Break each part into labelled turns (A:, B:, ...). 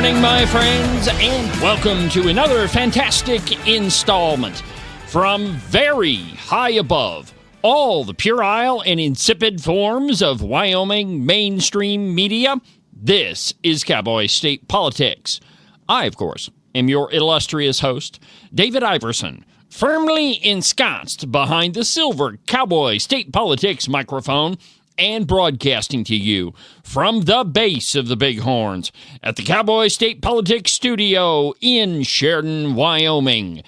A: morning, my friends, and welcome to another fantastic installment from very high above all the puerile and insipid forms of Wyoming mainstream media. This is Cowboy State Politics. I, of course, am your illustrious host, David Iverson, firmly ensconced behind the silver Cowboy State Politics microphone and broadcasting to you from the base of the Bighorns at the Cowboy State Politics studio in Sheridan, Wyoming.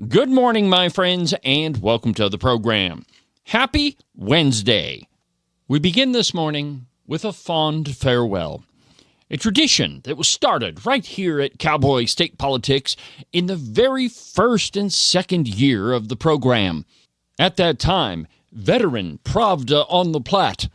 A: Good morning, my friends, and welcome to the program. Happy Wednesday. We begin this morning with a fond farewell, a tradition that was started right here at Cowboy State Politics in the very first and second year of the program. At that time, veteran Pravda on the Platte,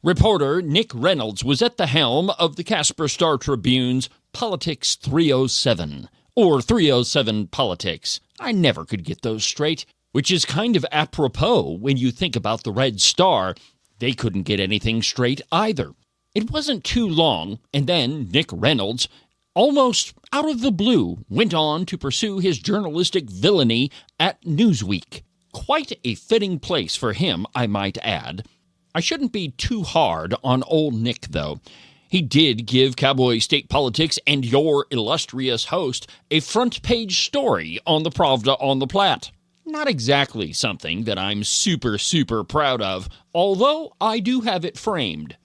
A: reporter Nick Reynolds was at the helm of the Casper Star Tribune's Politics 307, or 307 Politics. I never could get those straight, which is kind of apropos when you think about the Red Star. They couldn't get anything straight either. It wasn't too long, and then Nick Reynolds, almost out of the blue, went on to pursue his journalistic villainy at Newsweek. Quite a fitting place for him, I might add. I shouldn't be too hard on old Nick, though. He did give Cowboy State Politics and your illustrious host a front-page story on the Pravda on the Platte. Not exactly something that I'm super proud of, although I do have it framed.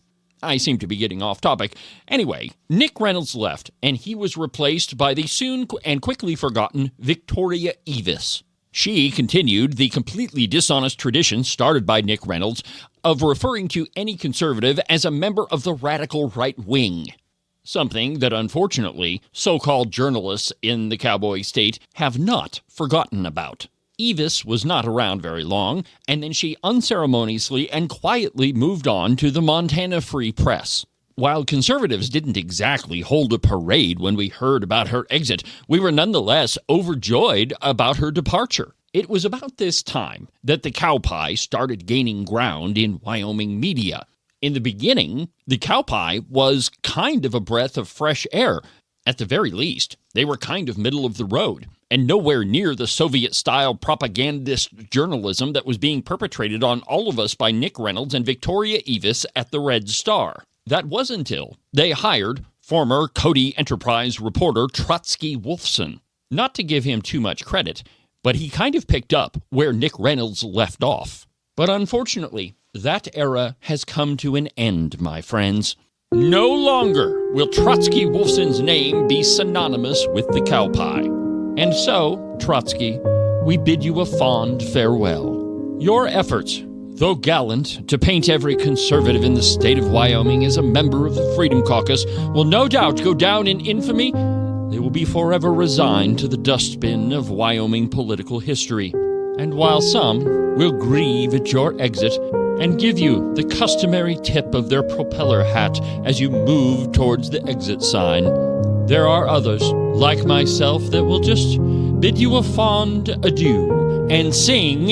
A: I seem to be getting off topic. Anyway, Nick Reynolds left, and he was replaced by the soon and quickly forgotten Victoria Evis. She continued the completely dishonest tradition started by Nick Reynolds of referring to any conservative as a member of the radical right wing, something that unfortunately so-called journalists in the Cowboy State have not forgotten about. Evis was not around very long, and then she unceremoniously and quietly moved on to the Montana Free Press. While conservatives didn't exactly hold a parade when we heard about her exit, we were nonetheless overjoyed about her departure. It was about this time that the cow pie started gaining ground in Wyoming media. In the beginning, the cow pie was kind of a breath of fresh air. At the very least, they were kind of middle of the road, and nowhere near the Soviet-style propagandist journalism that was being perpetrated on all of us by Nick Reynolds and Victoria Evis at the Red Star. That was until they hired former Cody Enterprise reporter Trotsky Wolfson. Not to give him too much credit, but he kind of picked up where Nick Reynolds left off. But unfortunately, that era has come to an end, my friends. No longer will Trotsky Wolfson's name be synonymous with the cow pie. And so, Trotsky, we bid you a fond farewell. Your efforts, though gallant, to paint every conservative in the state of Wyoming as a member of the Freedom Caucus will no doubt go down in infamy. They will be forever resigned to the dustbin of Wyoming political history. And while some will grieve at your exit and give you the customary tip of their propeller hat as you move towards the exit sign, there are others, like myself, that will just bid you a fond adieu and sing,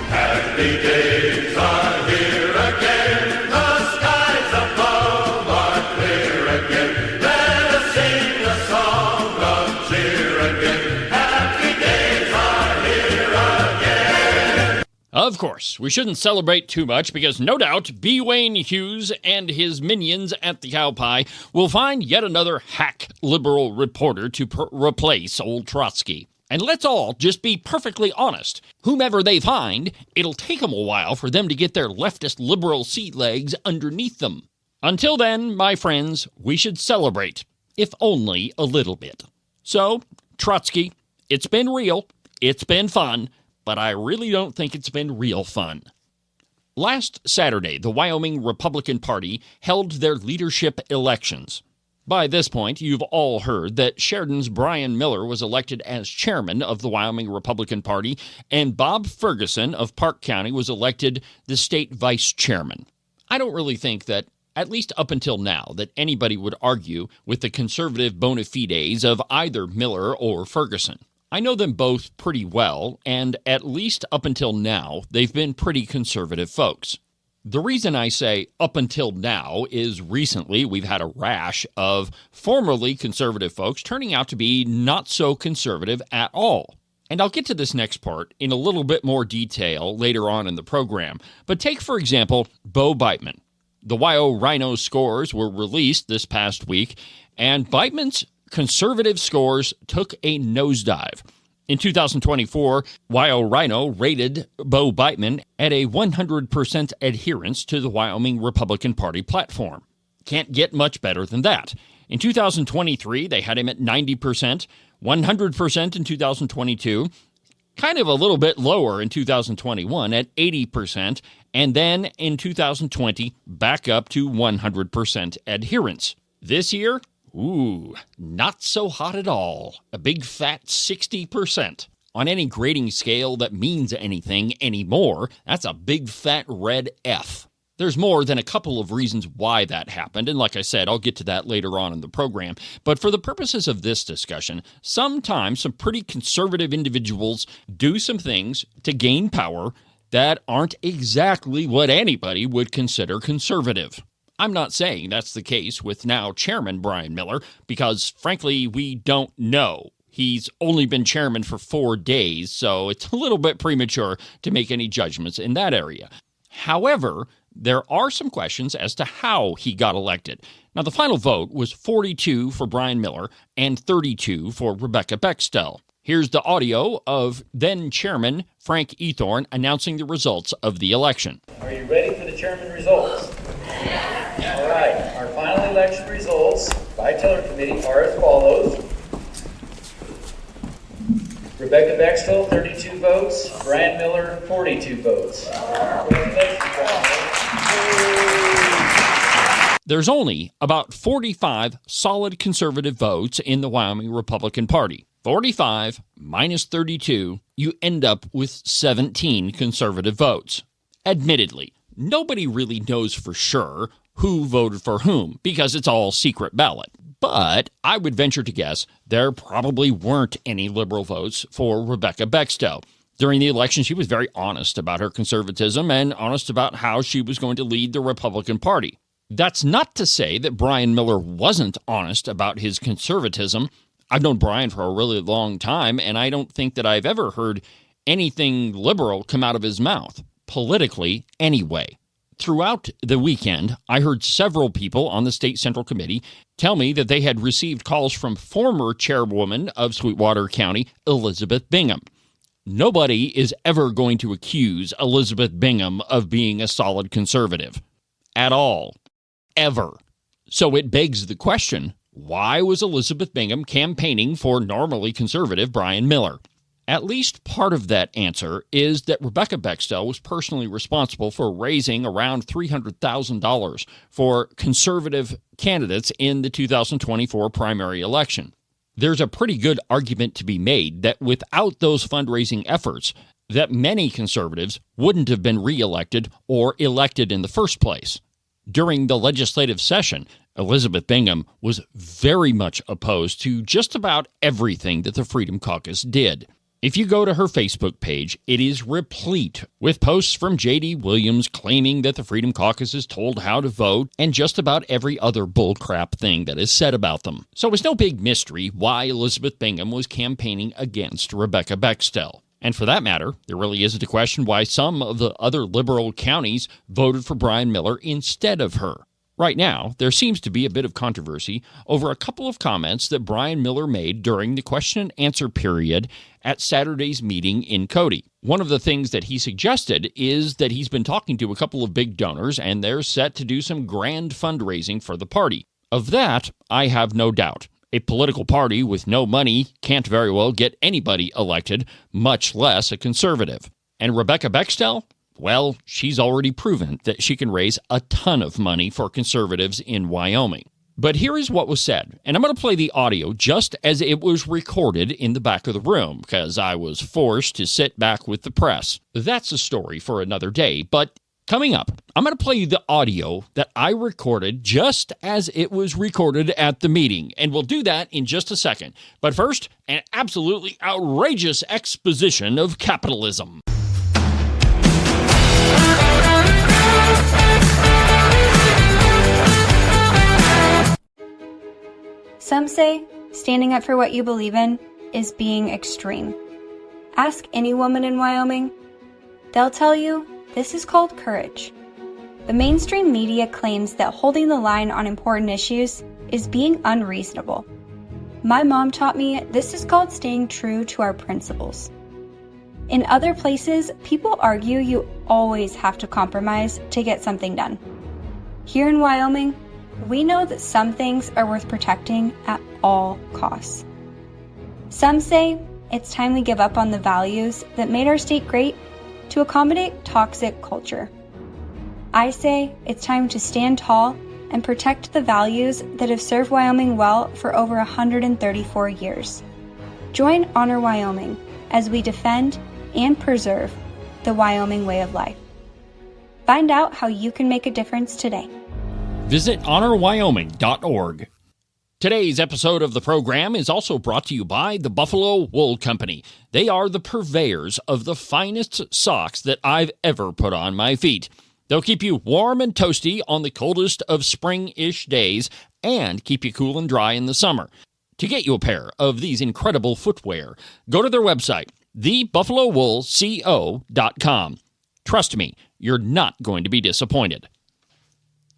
A: "Happy days are here again, the skies above are clear again, let us sing a song of cheer again, happy days are here again." Of course, we shouldn't celebrate too much because no doubt B. Wayne Hughes and his minions at the cow pie will find yet another hack liberal reporter to replace old Trotsky. And let's all just be perfectly honest. Whomever they find, it'll take them a while for them to get their leftist liberal sea legs underneath them. Until then, my friends, we should celebrate, if only a little bit. So, Trotsky, it's been real, it's been fun, but I really don't think it's been real fun. Last Saturday, the Wyoming Republican Party held their leadership elections. By this point, you've all heard that Sheridan's Bryan Miller was elected as chairman of the Wyoming Republican Party, and Bob Ferguson of Park County was elected the state vice chairman. I don't really think that, at least up until now, that anybody would argue with the conservative bona fides of either Miller or Ferguson. I know them both pretty well, and at least up until now, they've been pretty conservative folks. The reason I say up until now is recently we've had a rash of formerly conservative folks turning out to be not so conservative at all. And I'll get to this next part in a little bit more detail later on in the program. But take, for example, Bo Beitman. The WyoRINO scores were released this past week, and Beitman's conservative scores took a nosedive. In 2024, WyoRINO rated Bo Beitman at a 100% adherence to the Wyoming Republican Party platform. Can't get much better than that. In 2023, they had him at 90%, 100% in 2022, kind of a little bit lower in 2021 at 80%, and then in 2020, back up to 100% adherence. This year, not so hot at all. A big fat 60%. On any grading scale that means anything anymore, that's a big fat red F. There's more than a couple of reasons why that happened, and like I said, I'll get to that later on in the program. But for the purposes of this discussion, sometimes some pretty conservative individuals do some things to gain power that aren't exactly what anybody would consider conservative. I'm not saying that's the case with now Chairman Bryan Miller, because frankly, we don't know. He's only been chairman for 4 days, so it's a little bit premature to make any judgments in that area. However, there are some questions as to how he got elected. Now, the final vote was 42 for Bryan Miller and 32 for Rebecca Bextel. Here's the audio of then-Chairman Frank Ethorn announcing the results of the election.
B: Are you ready for the chairman results? All right, our final election results by teller committee are as follows. Rebecca Bextel, 32 votes. Bryan Miller, 42 votes. Congratulations, Bryan Miller.
A: There's only about 45 solid conservative votes in the Wyoming Republican Party. 45 minus 32, you end up with 17 conservative votes. Admittedly, nobody really knows for sure who voted for whom, because it's all secret ballot. But I would venture to guess there probably weren't any liberal votes for Rebecca Bextel. During the election, she was very honest about her conservatism and honest about how she was going to lead the Republican Party. That's not to say that Bryan Miller wasn't honest about his conservatism. I've known Bryan for a really long time, and I don't think that I've ever heard anything liberal come out of his mouth, politically anyway. Throughout the weekend, I heard several people on the State Central Committee tell me that they had received calls from former chairwoman of Sweetwater County, Elizabeth Bingham. Nobody is ever going to accuse Elizabeth Bingham of being a solid conservative. At all. Ever. So it begs the question, why was Elizabeth Bingham campaigning for normally conservative Bryan Miller? At least part of that answer is that Rebecca Bextel was personally responsible for raising around $300,000 for conservative candidates in the 2024 primary election. There's a pretty good argument to be made that without those fundraising efforts, that many conservatives wouldn't have been reelected or elected in the first place. During the legislative session, Elizabeth Bingham was very much opposed to just about everything that the Freedom Caucus did. If you go to her Facebook page, it is replete with posts from J.D. Williams claiming that the Freedom Caucus is told how to vote and just about every other bullcrap thing that is said about them. So it's no big mystery why Elizabeth Bingham was campaigning against Rebecca Bextel. And for that matter, there really isn't a question why some of the other liberal counties voted for Bryan Miller instead of her. Right now, there seems to be a bit of controversy over a couple of comments that Bryan Miller made during the question and answer period at Saturday's meeting in Cody. One of the things that he suggested is that he's been talking to a couple of big donors and they're set to do some grand fundraising for the party. Of that, I have no doubt. A political party with no money can't very well get anybody elected, much less a conservative. And Rebecca Bextel? Well, she's already proven that she can raise a ton of money for conservatives in Wyoming. But here is what was said, and I'm going to play the audio just as it was recorded in the back of the room, because I was forced to sit back with the press. That's a story for another day, but coming up, I'm going to play you the audio that I recorded just as it was recorded at the meeting, and we'll do that in just a second. But first, an absolutely outrageous exposition of capitalism.
C: Some say standing up for what you believe in is being extreme. Ask any woman in Wyoming. They'll tell you this is called courage. The mainstream media claims that holding the line on important issues is being unreasonable. My mom taught me this is called staying true to our principles. In other places, people argue you always have to compromise to get something done. Here in Wyoming, we know that some things are worth protecting at all costs. Some say it's time we give up on the values that made our state great to accommodate toxic culture. I say it's time to stand tall and protect the values that have served Wyoming well for over 134 years. Join Honor Wyoming as we defend and preserve the Wyoming way of life. Find out how you can make a difference today.
A: Visit honorwyoming.org. Today's episode of the program is also brought to you by the Buffalo Wool Company. They are the purveyors of the finest socks that I've ever put on my feet. They'll keep you warm and toasty on the coldest of spring-ish days and keep you cool and dry in the summer. To get you a pair of these incredible footwear, go to their website, thebuffalowoolco.com. Trust me, you're not going to be disappointed.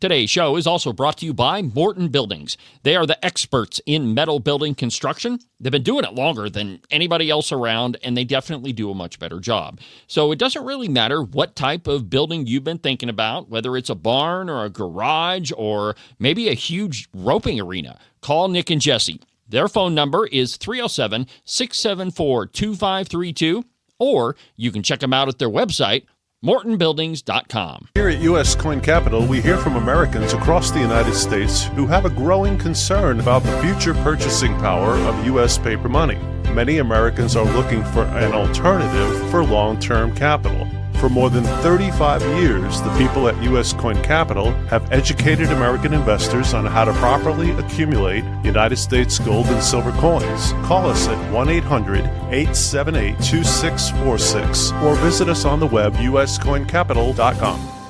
A: Today's show is also brought to you by Morton Buildings. They are the experts in metal building construction. They've been doing it longer than anybody else around, and they definitely do a much better job. So it doesn't really matter what type of building you've been thinking about, whether it's a barn or a garage or maybe a huge roping arena. Call Nick and Jesse. Their phone number is 307-674-2532, or you can check them out at their website, MortonBuildings.com.
D: Here at U.S. Coin Capital, we hear from Americans across the United States who have a growing concern about the future purchasing power of U.S. paper money. Many Americans are looking for an alternative for long-term capital. For more than 35 years, the people at U.S. Coin Capital have educated American investors on how to properly accumulate United States gold and silver coins. Call us at 1-800-878-2646 or visit us on the web, uscoincapital.com.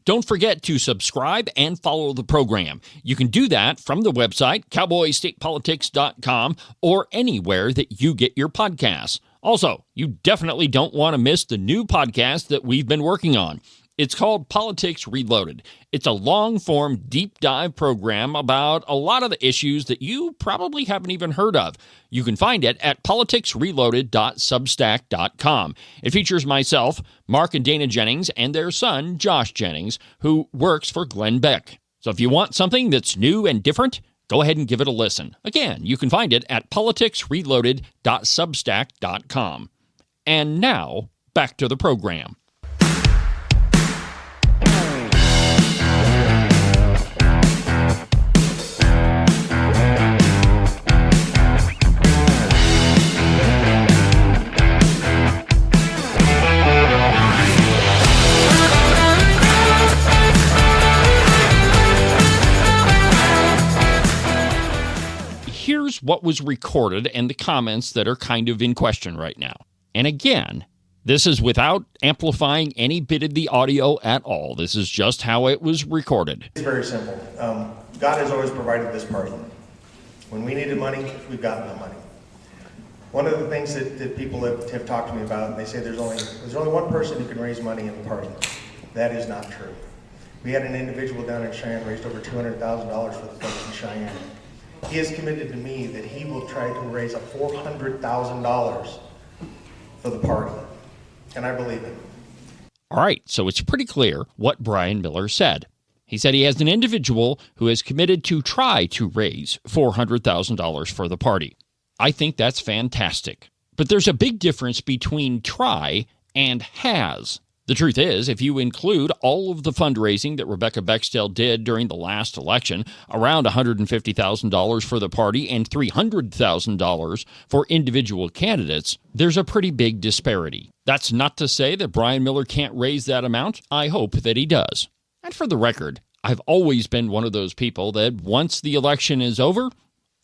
A: Don't forget to subscribe and follow the program. You can do that from the website, cowboystatepolitics.com, or anywhere that you get your podcasts. Also, you definitely don't want to miss the new podcast that we've been working on. It's called Politics Reloaded. It's a long-form, deep-dive program about a lot of the issues that you probably haven't even heard of. You can find it at politicsreloaded.substack.com. It features myself, Mark and Dana Jennings, and their son, Josh Jennings, who works for Glenn Beck. So if you want something that's new and different, go ahead and give it a listen. Again, you can find it at politicsreloaded.substack.com. And now, back to the program. Here's what was recorded and the comments that are kind of in question right now. And again, this is without amplifying any bit of the audio at all. This is just how it was recorded.
E: It's very simple. God has always provided this party. When we needed money, we've gotten the money. One of the things that people have talked to me about, they say there's only one person who can raise money in the party. That is not true. We had an individual down in Cheyenne raised over $200,000 for the folks in Cheyenne. He has committed to me that he will try to raise $400,000 for the party, and I believe it.
A: All right, so it's pretty clear what Bryan Miller said. He said he has an individual who has committed to try to raise $400,000 for the party. I think that's fantastic. But there's a big difference between try and has. The truth is, if you include all of the fundraising that Rebecca Bextel did during the last election, around $150,000 for the party and $300,000 for individual candidates, there's a pretty big disparity. That's not to say that Bryan Miller can't raise that amount. I hope that he does. And for the record, I've always been one of those people that once the election is over,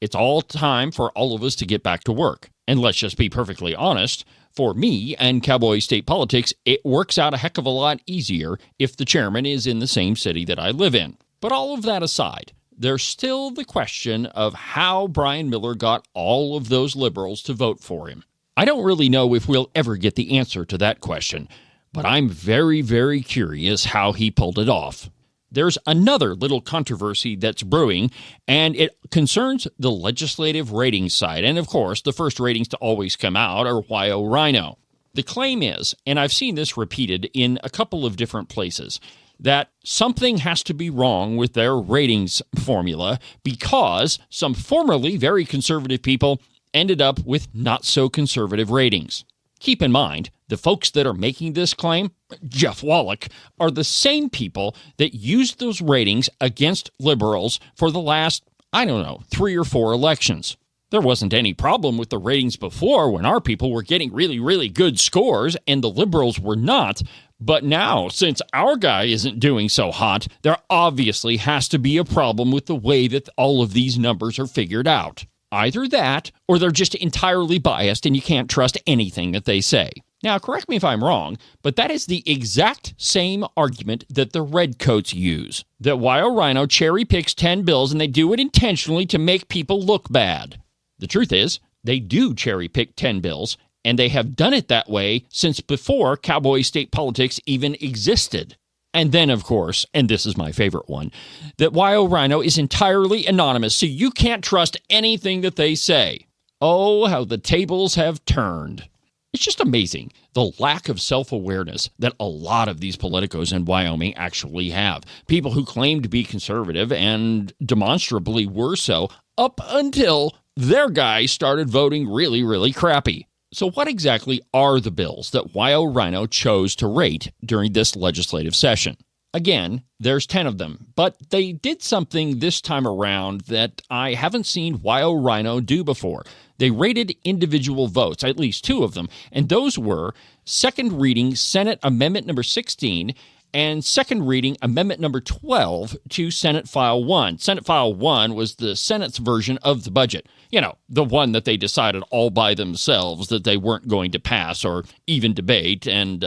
A: it's all time for all of us to get back to work. And let's just be perfectly honest, for me and cowboy state politics, it works out a heck of a lot easier if the chairman is in the same city that I live in. But all of that aside, there's still the question of how Bryan Miller got all of those liberals to vote for him. I don't really know if we'll ever get the answer to that question, but I'm very, very curious how he pulled it off. There's another little controversy that's brewing, and it concerns the legislative ratings side. And of course, the first ratings to always come out are WyoRINO. The claim is, and I've seen this repeated in a couple of different places, that something has to be wrong with their ratings formula because some formerly very conservative people ended up with not so conservative ratings. Keep in mind, the folks that are making this claim, Jeff Wallach, are the same people that used those ratings against liberals for the last, 3 or 4 elections. There wasn't any problem with the ratings before when our people were getting really, really good scores and the liberals were not. But now, since our guy isn't doing so hot, there obviously has to be a problem with the way that all of these numbers are figured out. Either that, or they're just entirely biased and you can't trust anything that they say. Now, correct me if I'm wrong, but that is the exact same argument that the redcoats use. That WyoRINO cherry picks 10 bills and they do it intentionally to make people look bad. The truth is, they do cherry pick 10 bills, and they have done it that way since before cowboy state politics even existed. And then, of course, and this is my favorite one, that WyoRINO is entirely anonymous, so you can't trust anything that they say. Oh, how the tables have turned. It's just amazing, the lack of self-awareness that a lot of these politicos in Wyoming actually have. People who claim to be conservative and demonstrably were so up until their guys started voting really, really crappy. So what exactly are the bills that WyoRINO chose to rate during this legislative session? Again, there's 10 of them, but they did something this time around that I haven't seen WyoRINO do before. They rated individual votes, at least 2 of them, and those were second reading Senate Amendment number 16 and second reading Amendment number 12 to Senate File 1. Senate File 1 was the Senate's version of the budget. You know, the one that they decided all by themselves that they weren't going to pass or even debate, and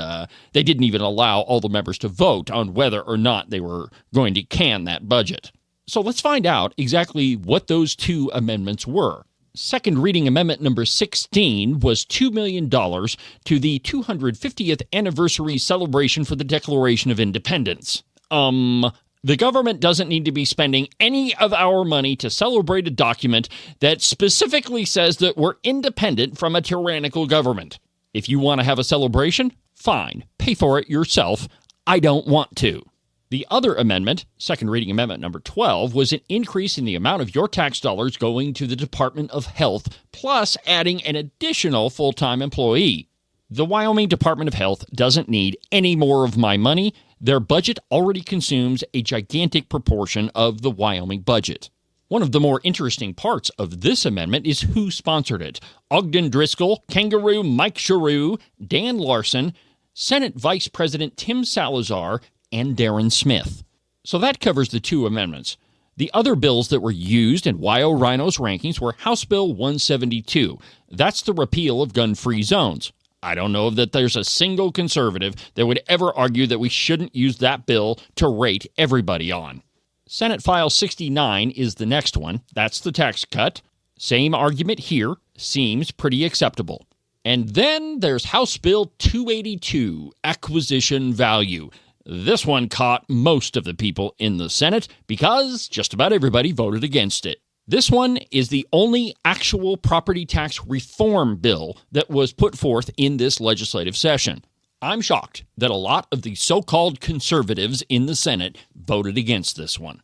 A: they didn't even allow all the members to vote on whether or not they were going to can that budget. So let's find out exactly what those 2 amendments were. Second reading amendment number 16 was $2 million to the 250th anniversary celebration for the Declaration of Independence. The government doesn't need to be spending any of our money to celebrate a document that specifically says that we're independent from a tyrannical government. If you want to have a celebration, fine, pay for it yourself. I don't want to. The other amendment, second reading amendment number 12, was an increase in the amount of your tax dollars going to the Department of Health, plus adding an additional full-time employee. The Wyoming Department of Health doesn't need any more of my money. Their budget already consumes a gigantic proportion of the Wyoming budget. One of the more interesting parts of this amendment is who sponsored it. Ogden Driscoll, Kangaroo Mike Sharu, Dan Larson, Senate Vice President Tim Salazar, and Darren Smith. So that covers the 2 amendments. The other bills that were used in WyoRINO's rankings were House Bill 172. That's the repeal of gun-free zones. I don't know that there's a single conservative that would ever argue that we shouldn't use that bill to rate everybody on. Senate File 69 is the next one. That's the tax cut. Same argument here. Seems pretty acceptable. And then there's House Bill 282, Acquisition Value. This one caught most of the people in the Senate because just about everybody voted against it. This one is the only actual property tax reform bill that was put forth in this legislative session. I'm shocked that a lot of the so-called conservatives in the Senate voted against this one.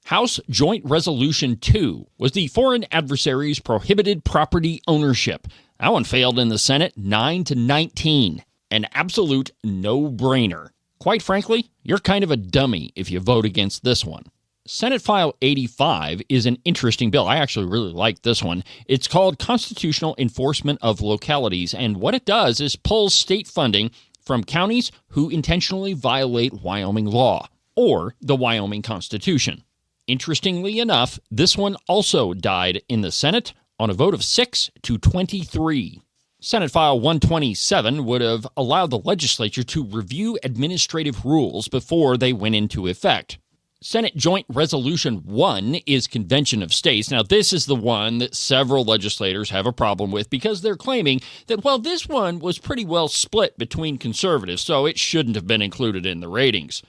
A: House Joint Resolution 2 was the Foreign Adversaries Prohibited Property Ownership. That one failed in the Senate 9-19. An absolute no-brainer. Quite frankly, you're kind of a dummy if you vote against this one. Senate File 85 is an interesting bill. I actually really like this one. It's called Constitutional Enforcement of Localities, and what it does is pulls state funding from counties who intentionally violate Wyoming law or the Wyoming Constitution. Interestingly enough, this one also died in the Senate on a vote of 6-23. Senate File 127 would have allowed the legislature to review administrative rules before they went into effect. Senate Joint Resolution 1 is Convention of States. Now, this is the one that several legislators have a problem with because they're claiming that, well, this one was pretty well split between conservatives, so it shouldn't have been included in the ratings.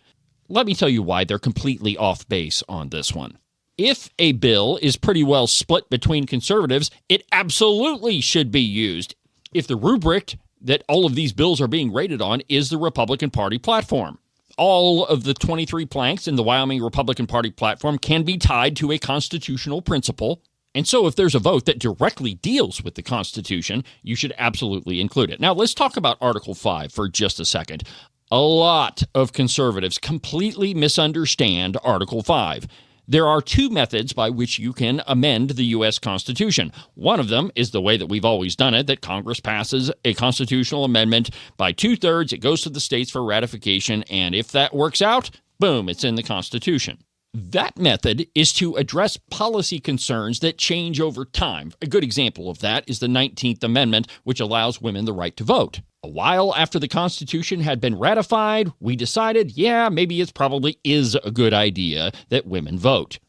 A: Let me tell you why they're completely off base on this one. If a bill is pretty well split between conservatives, it absolutely should be used. If the rubric that all of these bills are being rated on is the Republican Party platform. All of the 23 planks in the Wyoming Republican Party platform can be tied to a constitutional principle. And so if there's a vote that directly deals with the Constitution, you should absolutely include it. Now, let's talk about Article 5 for just a second. A lot of conservatives completely misunderstand Article 5. There are two methods by which you can amend the U.S. Constitution. One of them is the way that we've always done it, that Congress passes a constitutional amendment by 2/3, it goes to the states for ratification, and if that works out, boom, it's in the Constitution. That method is to address policy concerns that change over time. A good example of that is the 19th Amendment, which allows women the right to vote. A while after the Constitution had been ratified, we decided, maybe it probably is a good idea that women vote.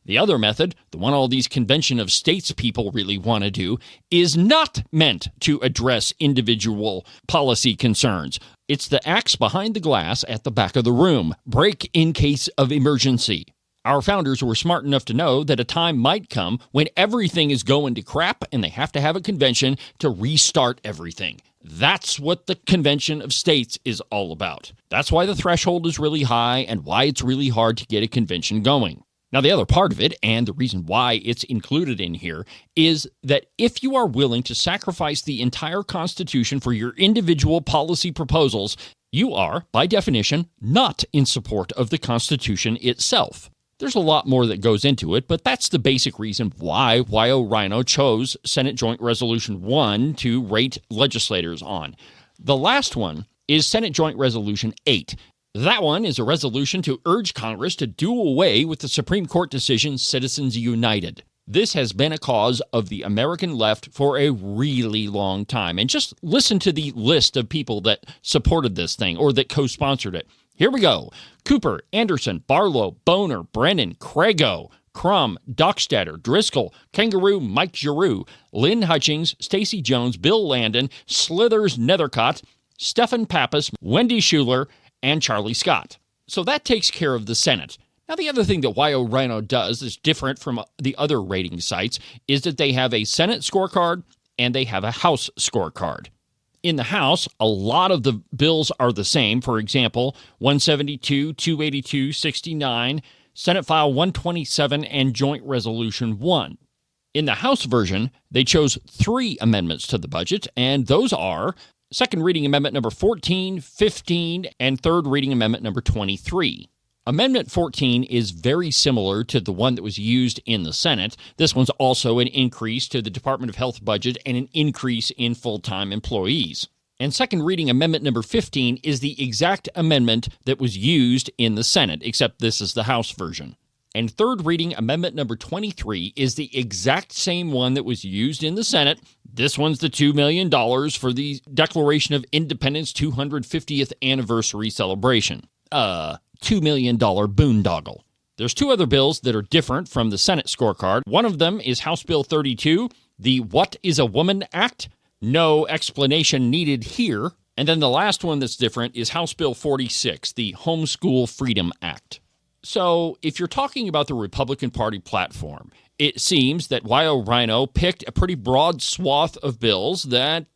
A: The other method, the one all these Convention of States people really want to do, is not meant to address individual policy concerns. It's the axe behind the glass at the back of the room. Break in case of emergency. Our founders were smart enough to know that a time might come when everything is going to crap and they have to have a convention to restart everything. That's what the Convention of States is all about. That's why the threshold is really high and why it's really hard to get a convention going. Now, the other part of it, and the reason why it's included in here, is that if you are willing to sacrifice the entire Constitution for your individual policy proposals, you are, by definition, not in support of the Constitution itself. There's a lot more that goes into it, but that's the basic reason why WyoRINO chose Senate Joint Resolution 1 to rate legislators on. The last one is Senate Joint Resolution 8. That one is a resolution to urge Congress to do away with the Supreme Court decision Citizens United. This has been a cause of the American left for a really long time. And just listen to the list of people that supported this thing or that co-sponsored it. Here we go. Cooper, Anderson, Barlow, Boner, Brennan, Crago, Crum, Dockstader, Driscoll, Kangaroo, Mike Giroux, Lynn Hutchings, Stacey Jones, Bill Landon, Slithers Nethercott, Stephen Pappas, Wendy Schuler, and Charlie Scott. So that takes care of the Senate. Now, the other thing that WyoRINO does is different from the other rating sites is that they have a Senate scorecard and they have a House scorecard. In the House, a lot of the bills are the same. For example, 172, 282, 69, Senate File 127, and Joint Resolution 1. In the House version, they chose 3 amendments to the budget, and those are Second Reading Amendment number 14, 15, and Third Reading Amendment number 23. Amendment 14 is very similar to the one that was used in the Senate. This one's also an increase to the Department of Health budget and an increase in full-time employees. And Second Reading Amendment number 15 is the exact amendment that was used in the Senate, except this is the House version. And Third Reading Amendment number 23 is the exact same one that was used in the Senate. This one's the $2 million for the Declaration of Independence 250th anniversary celebration. $2 million boondoggle. There's 2 other bills that are different from the Senate scorecard. One of them is House Bill 32, the What is a Woman Act? No explanation needed here. And then the last one that's different is House Bill 46, the Homeschool Freedom Act. So if you're talking about the Republican Party platform, it seems that WyoRINO picked a pretty broad swath of bills that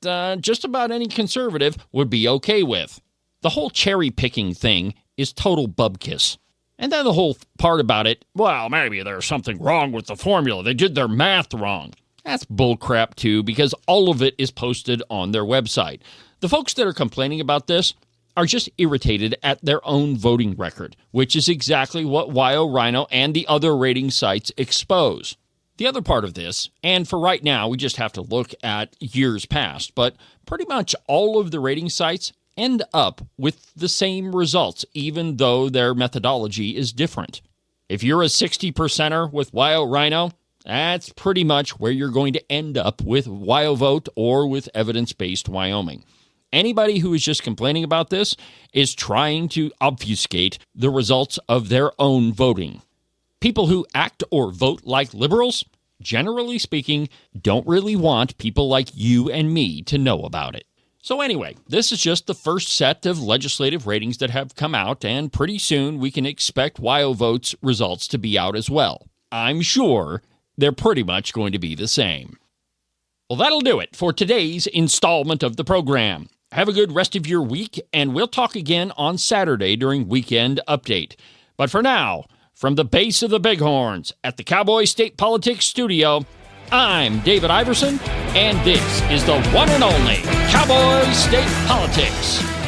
A: just about any conservative would be okay with. The whole cherry-picking thing is total bubkiss. And then the whole part about it, well, maybe there's something wrong with the formula. They did their math wrong. That's bullcrap, too, because all of it is posted on their website. The folks that are complaining about this are just irritated at their own voting record, which is exactly what WyoRINO and the other rating sites expose. The other part of this, and for right now, we just have to look at years past, but pretty much all of the rating sites end up with the same results, even though their methodology is different. If you're a 60%er with WyoRINO, that's pretty much where you're going to end up with WyoVote or with Evidence-Based Wyoming. Anybody who is just complaining about this is trying to obfuscate the results of their own voting. People who act or vote like liberals, generally speaking, don't really want people like you and me to know about it. So anyway, this is just the first set of legislative ratings that have come out, and pretty soon we can expect WyoVote's results to be out as well. I'm sure they're pretty much going to be the same. Well, that'll do it for today's installment of the program. Have a good rest of your week, and we'll talk again on Saturday during Weekend Update. But for now, from the base of the Bighorns at the Cowboy State Politics Studio, I'm David Iverson, and this is the one and only Cowboy State Politics.